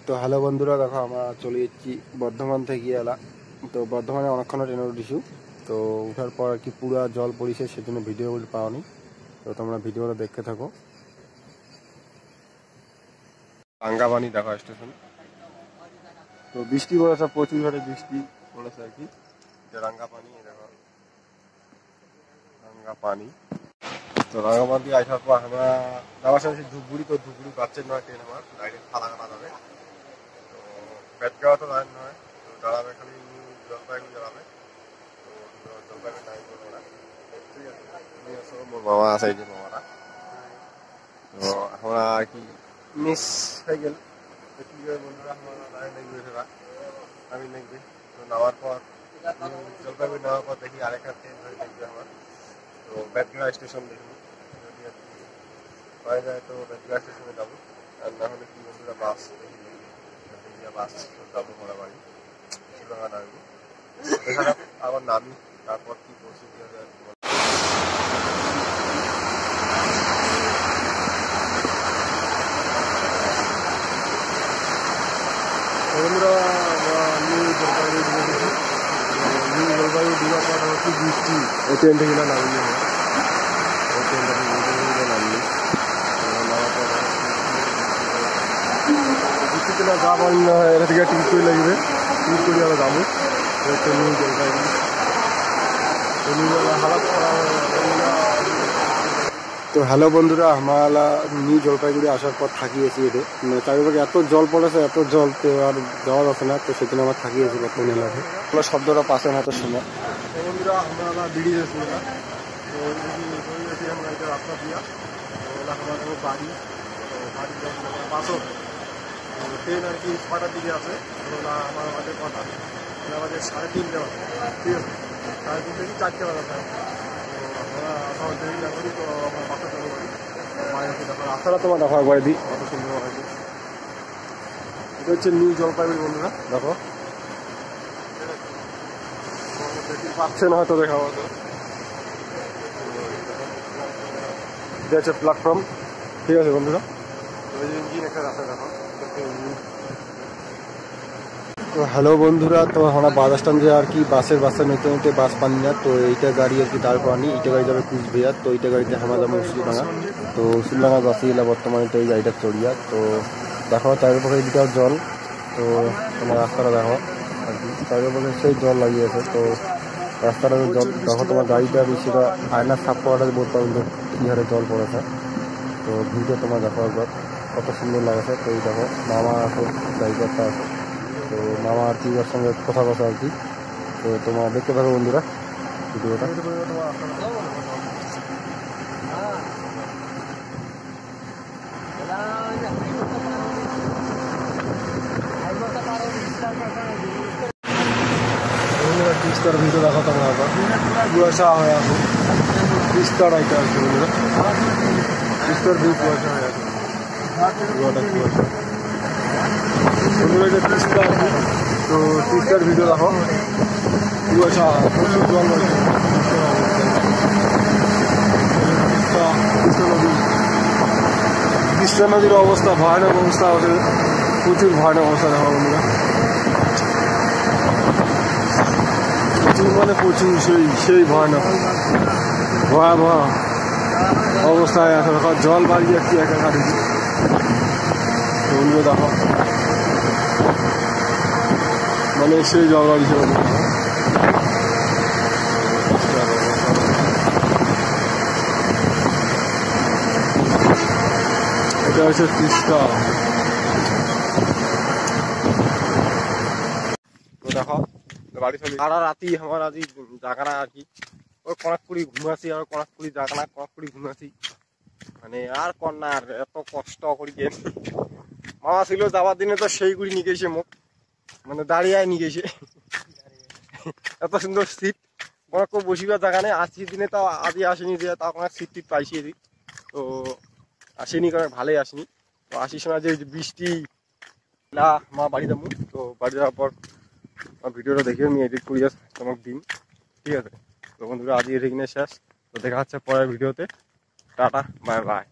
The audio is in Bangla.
তো হ্যালো বন্ধুরা, দেখো আমরা চলে যাচ্ছি বর্ধমান থেকে এলা। তো বর্ধমানে অনেকক্ষণ ট্রেনে উঠেছি। তো উঠার পর আর কি পুরো জল পড়েছে, সেজন্য ভিডিও পাওনি। তো তোমরা ভিডিওটা দেখতে থাকো। রাঙ্গাপানি দেখো স্টেশন। তো বৃষ্টি পড়েছে, প্রচুর হারে বৃষ্টি পড়েছে আর কি। রাঙ্গাপানি দেখো, রাঙ্গাপানি। তো রাঙ্গাপানি আসার পর আমরা যাওয়ার সময় ধূপগুড়ি, তো ধূপগুড়ি পাচ্ছেন নয় ট্রেন, আমার ডাইরেক্ট ফালাকাটা যাবে। তো পেটগাঁও তো লাইন নয়, তো দাঁড়াবে খালি জলপাইগুড়ি দাঁড়াবে। তো জলপাইগুড়ি নাই করবো না, ঠিক আছে। মোর মামা আছে, এই যে মামারা। তো আমরা আর কি মিস হয়ে গেল। কি বন্ধুরা, আমরা লাইন দেখবে সেটা আমি দেখবে। তো নামার পর জলপাইগুড়ি নামার পর দেখি আরেকটা ট্রেন ধরে দেখবে আমার। তো বেতগাঁ স্টেশন দেখবো, যদি আর কি পাওয়া যায় তো বেতগাঁ স্টেশনে যাবো। আর না হলে কি বন্ধুরা বাস দেখি, বাস যাবো মোড়াবাড়ি শিলভাঙা নামবো। এখানে আবার নামি, তারপর কি পরিস্থিতি হবে আর কি। বন্ধুরা নিউ জলপাইগুড়ি ঢুকেছি। নিউ জলপাইগুড়ি ঢুকার পর হচ্ছে বৃষ্টি, এই ট্রেন থেকে না নামলি, ওই ট্রেনটা থেকে নামলি। বৃষ্টিতে না যা পারি না হয়, এটা থেকে টিকিট করে লাগবে, টিকিট করে আমরা যাবো। হচ্ছে নিউ জলপাইগুড়ি। তো হ্যালো বন্ধুরা, আমরা নিউ জলপাইগুড়ি আসার পর থাকিয়েছি এদের, মানে চারিপাশে এত জল পড়েছে, এত জল তো আর যাওয়া যাচ্ছে না। তো সেজন্য আমরা থাকিয়েছি বর্তমান এলাকায়। আমরা শব্দটা পাশে না তো শুনে। বন্ধুরা আমরা বেরিয়ে যাচ্ছি, তো আমরা এটা রাস্তা দিয়া আমার বাড়ি, বাড়ি বাসও ট্রেন আর কি 6টার দিকে আছে। আমার আমাদের কটা আমাদের 3:30 বাজে, ঠিক আছে। 3:30 থেকে 4টে বাজাতে হবে। রাস্তাটা তোমার দেখো একবার দিই, কত সুন্দর হয়েছে। এটা হচ্ছে নিউ জলপাইগুড়ি বন্ধুরা, দেখো পাচ্ছে না হয়তো দেখা হতো। এটা হচ্ছে প্ল্যাটফর্ম, ঠিক আছে বন্ধুরা। ইঞ্জিন একটা রাস্তা দেখো। তো হ্যালো বন্ধুরা, তো আমরা বাস স্ট্যান্ডে আর কি বাসে নিতে নিতে বাস পানি না। তো এইটা গাড়ি আর কি দাঁড় পানি, এইটা গাড়ি যাবে কুচবিহার। তো এইটা গাড়িতে আমরা যাবো উসুলডাঙ্গা। তো উসুলডাঙ্গা বাসে এলাম বর্তমানে, তো এই গাড়িটা চড়িয়া। তো দেখো চারিপাশে এদিকেও জল। তো তোমার রাস্তাটা দেখো আর কি, চারিপাশে সেই জল লাগিয়েছে। তো রাস্তাটা জল দেখো, তোমার গাড়িটা বেশিটা আয়নার সাপ করাটা বলতে পারবেন কী হারে জল পড়েছে। তো ভিডিও তোমার দেখো একবার, কত সুন্দর লাগেছে। তো এই দেখো মামা আছে, ড্রাইভারটা আছে। তো মামা আর কি ওর সঙ্গে কথা কথা আর কি। তো তোমার দেখতে থাকো বন্ধুরা ভিডিওটা। তিস্তার ভিডিও দেখো তোমরা আবার, কুয়াশা হয়ে আসো। তিস্তার আইটা আছে বন্ধুরা, তিস্তার ভিউ কুয়াশা হয়ে আছে, পুরোটা কুয়াশা বন্ধুরা। এটা তিস্তা আছে, তো তিস্তার ভিডিও দেখো, কুয়াশা প্রচুর জল রয়েছে। তিস্তা নদীর অবস্থা ভয়ানক অবস্থা আছে, প্রচুর ভয়ানক অবস্থা দেখো বন্ধুরা। প্রচুর মানে প্রচুর, সেই ভয়ানক ভয়াবহ অবস্থায় আছে দেখো। জল বাড়িয়ে একটি একাকার বন্ধুরা দেখো, মানে সেই জল বাড়িয়েছে। এটা হচ্ছে তিস্তা। তো দেখো বাড়ি চলি সারা রাতি আমার আজি জাগানা আর কি, ওই কনাকপুরি ঘুমাছি, আর কনাকপুরি জাগানা কনাকপুরি ঘুমাছি, মানে আর কন্যা আর এত কষ্ট করি। মামা ছিল যাওয়ার দিনে তো সেই গুড়ি নিয়ে গেছে মুখ, মানে দাঁড়িয়ে নিয়ে গেছে। এত সুন্দর সিট, কোনো কেউ বসিবার জায়গা নেই। 80 দিনে তাও আজই আসেনি, যে তাও কোনো সিট টিট পাইছি এদিক। তো আসেনি, কারণ ভালোই আসেনি। তো আসির সময় যে বৃষ্টি না, মা বাড়ি যাবো। তো বাড়ি যাওয়ার পর ভিডিওটা দেখে আমি এডিট করি তোমাকে দিন, ঠিক আছে। তো বন্ধুরা আজকে এখানে শেষ। তো দেখা হচ্ছে পরের ভিডিওতে। Tata, bye bye.